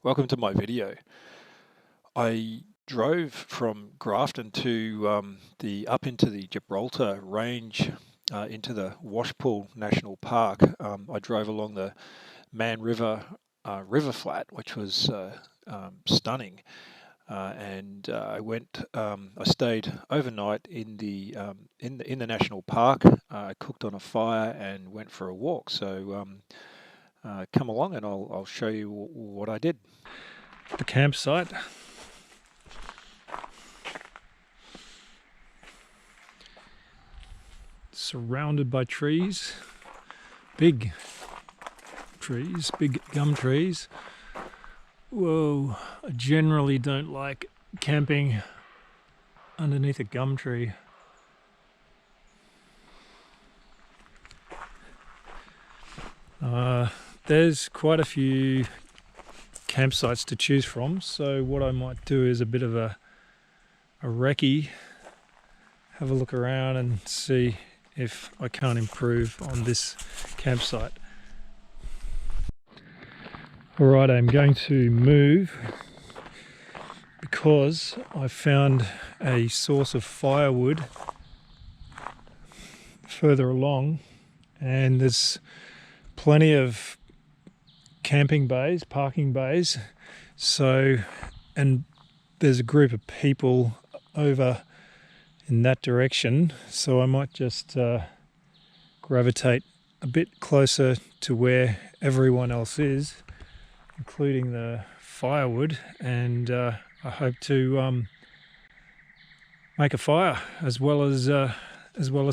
Welcome to my video. I drove from Grafton to up into the Gibraltar Range, into the Washpool National Park. I drove along the Man River river flat, which was stunning. I stayed overnight in the national park. I cooked on a fire and went for a walk. So come along and I'll show you what I did. The campsite. Surrounded by trees, big trees, big gum trees. Whoa, I generally don't like camping underneath a gum tree. There's quite a few campsites to choose from, so what I might do is a bit of a recce, have a look around and see if I can't improve on this campsite. Alright, I'm going to move because I found a source of firewood further along, and there's plenty of camping bays, parking bays, and there's a group of people over in that direction, so I might just gravitate a bit closer to where everyone else is, including the firewood, and I hope to make a fire as well as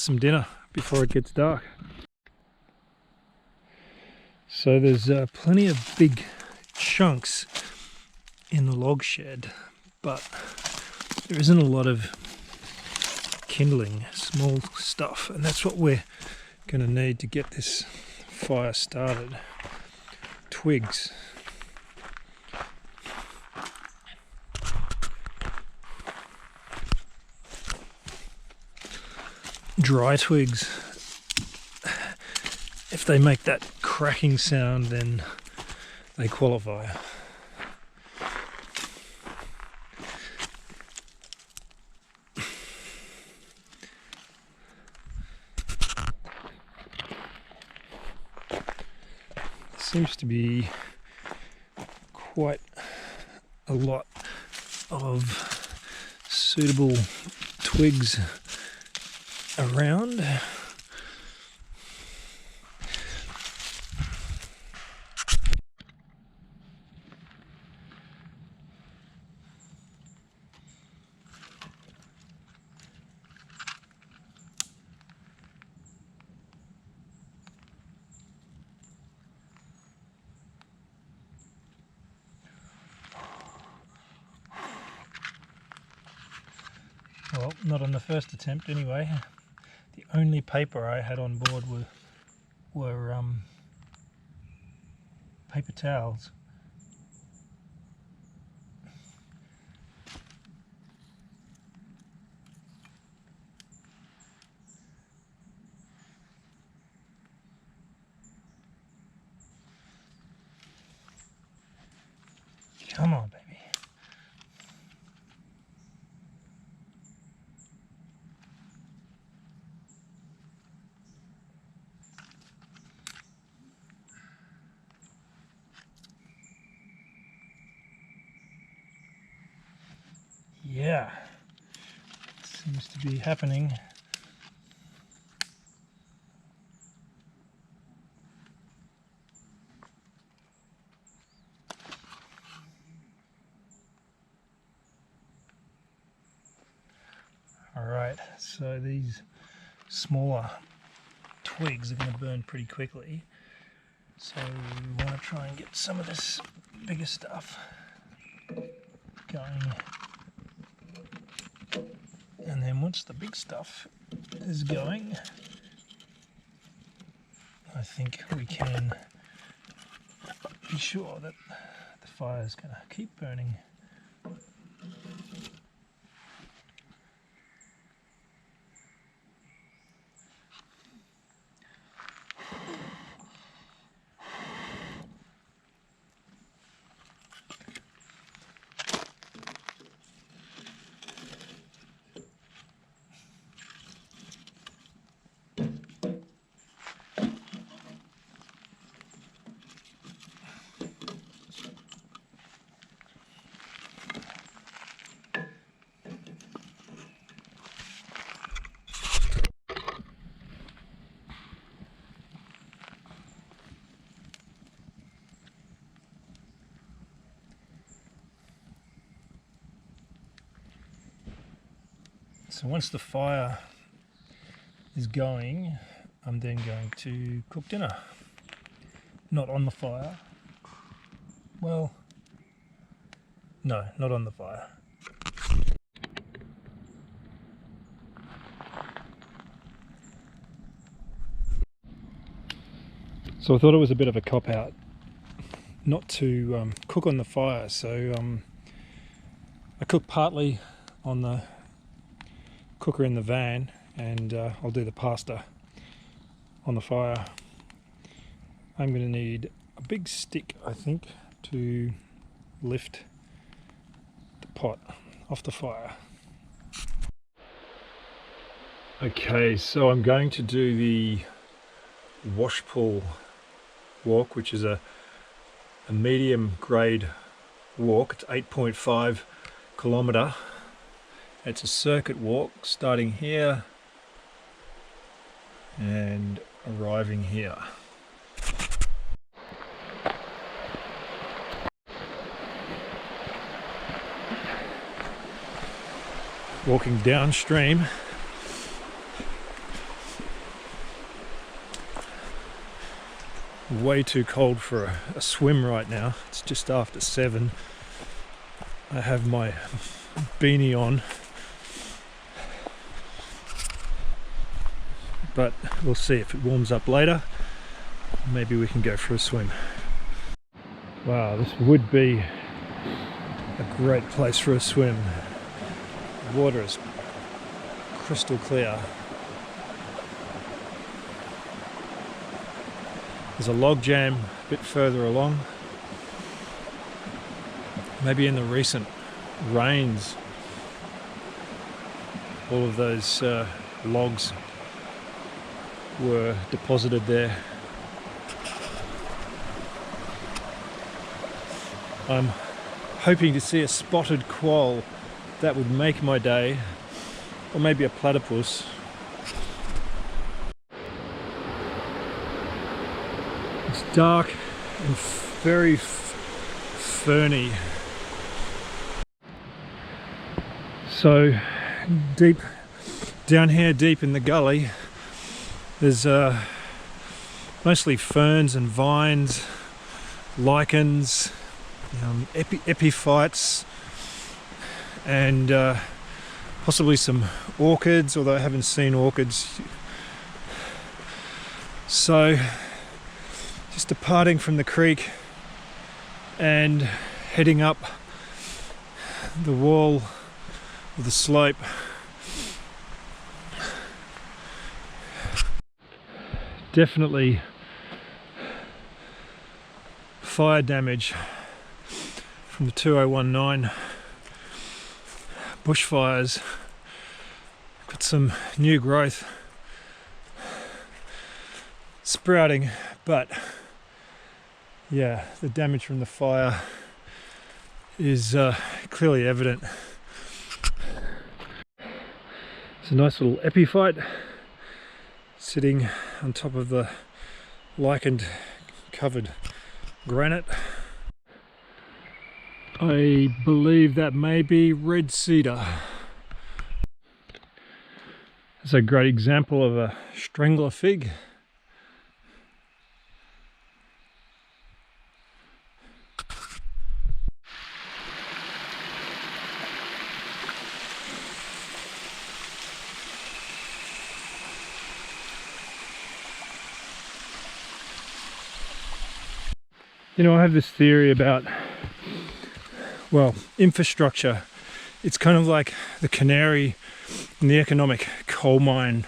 some dinner before it gets dark. So there's plenty of big chunks in the log shed, but there isn't a lot of kindling, small stuff, and that's what we're going to need to get this fire started. Twigs. Dry twigs. If they make that cracking sound, then they qualify. Seems to be quite a lot of suitable twigs around. Well, not on the first attempt anyway. The only paper I had on board were paper towels. Come on, baby. Yeah, seems to be happening. Alright, so these smaller twigs are going to burn pretty quickly, so we want to try and get some of this bigger stuff going. And then once the big stuff is going, I think we can be sure that the fire is going to keep burning. So once the fire is going, I'm then going to cook dinner. Not on the fire. Well, no, not on the fire. So I thought it was a bit of a cop-out not to cook on the fire, so I cook partly on the cooker in the van, and I'll do the pasta on the fire. I'm going to need a big stick, I think, to lift the pot off the fire. Okay, so I'm going to do the Washpool walk, which is a medium grade walk. It's 8.5 kilometre. It's a circuit walk starting here and arriving here. Walking downstream. Way too cold for a swim right now. It's just after 7. I have my beanie on, but we'll see if it warms up later. Maybe we can go for a swim. Wow, this would be a great place for a swim. The water is crystal clear. There's a log jam a bit further along. Maybe in the recent rains, all of those logs were deposited there. I'm hoping to see a spotted quoll. That would make my day, or maybe a platypus. It's dark and very ferny. So deep down here, deep in the gully, there's mostly ferns and vines, lichens, epiphytes, and possibly some orchids, although I haven't seen orchids. So just departing from the creek and heading up the wall of the slope. Definitely fire damage from the 2019 bushfires. Got some new growth sprouting, but yeah, the damage from the fire is clearly evident. It's a nice little epiphyte sitting on top of the lichened covered granite. I believe that may be red cedar. It's a great example of a strangler fig. You know, I have this theory about, well, infrastructure. It's kind of like the canary in the economic coal mine.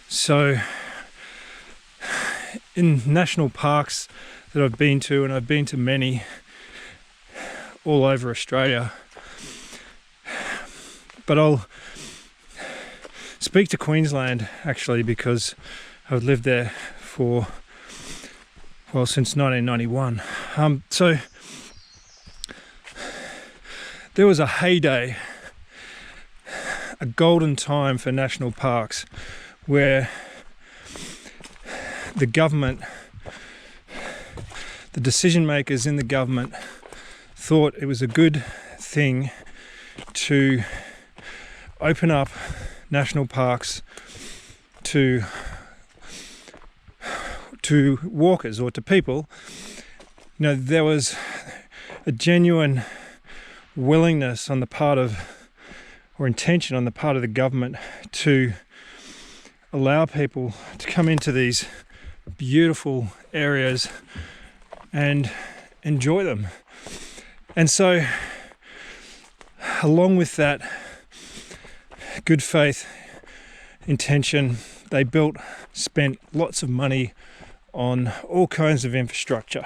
So in national parks that I've been to, and I've been to many all over Australia, but I'll speak to Queensland actually, because I've lived there for, well, since 1991. So there was a heyday, a golden time for national parks, where the government, the decision makers in the government, thought it was a good thing to open up national parks to walkers or to people, there was a genuine willingness on the part of, or intention on the part of the government to allow people to come into these beautiful areas and enjoy them. And so, along with that good faith intention, they spent lots of money on all kinds of infrastructure,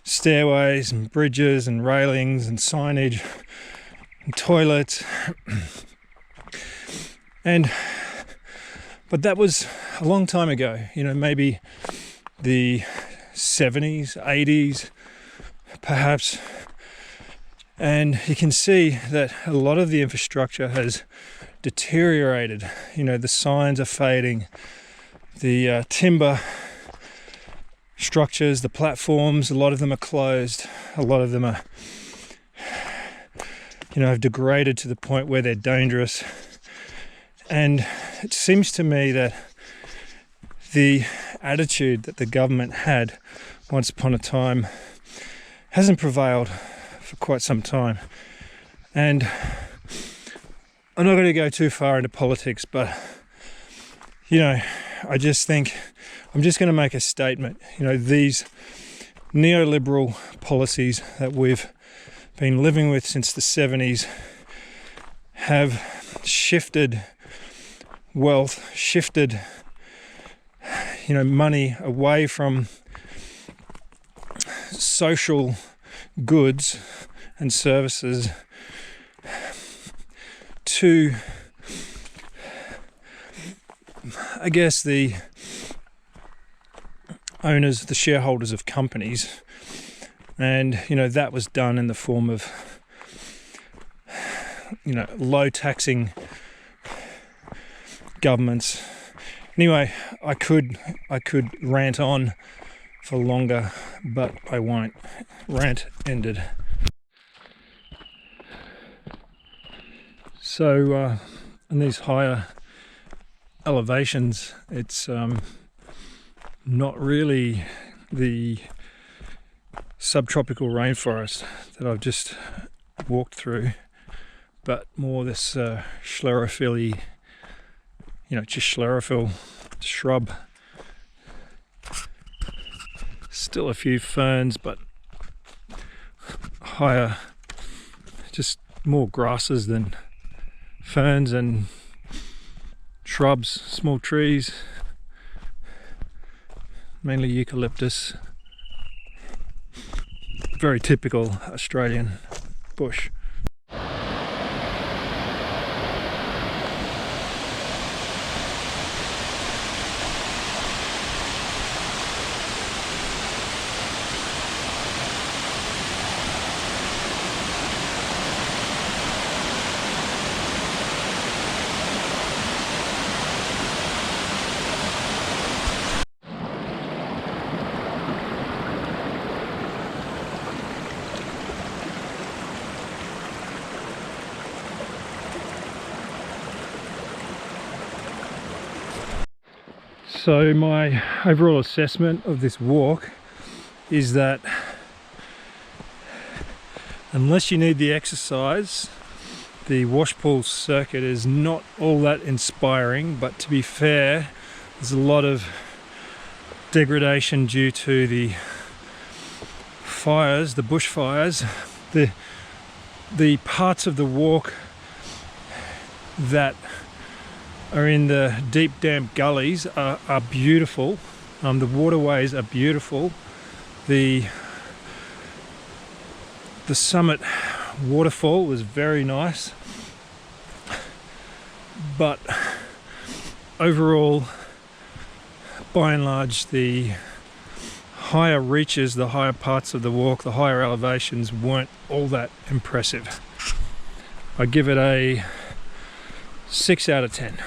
stairways and bridges and railings and signage and toilets. But that was a long time ago, maybe the 70s, 80s, perhaps. And you can see that a lot of the infrastructure has deteriorated. The signs are fading, the timber structures, the platforms, a lot of them are closed, a lot of them are have degraded to the point where they're dangerous. And it seems to me that the attitude that the government had once upon a time hasn't prevailed for quite some time. And I'm not going to go too far into politics, but I just think I'm just going to make a statement. These neoliberal policies that we've been living with since the 70s have shifted wealth, shifted money away from social goods and services to, I guess, the owners, the shareholders of companies. And that was done in the form of low taxing governments. Anyway, I could rant on for longer, but I won't. Rant ended. So in these higher elevations, it's not really the subtropical rainforest that I've just walked through, but more this sclerophyll, just sclerophyll shrub. Still a few ferns, but higher, just more grasses than ferns, and shrubs, small trees, mainly eucalyptus. Very typical Australian bush. So my overall assessment of this walk is that unless you need the exercise, the Washpool circuit is not all that inspiring. But to be fair, there's a lot of degradation due to the fires, the bushfires. The parts of the walk that are in the deep damp gullies are beautiful. The waterways are beautiful. The summit waterfall was very nice, but overall, by and large, the higher reaches, the higher parts of the walk, the higher elevations weren't all that impressive. I give it a 6 out of 10.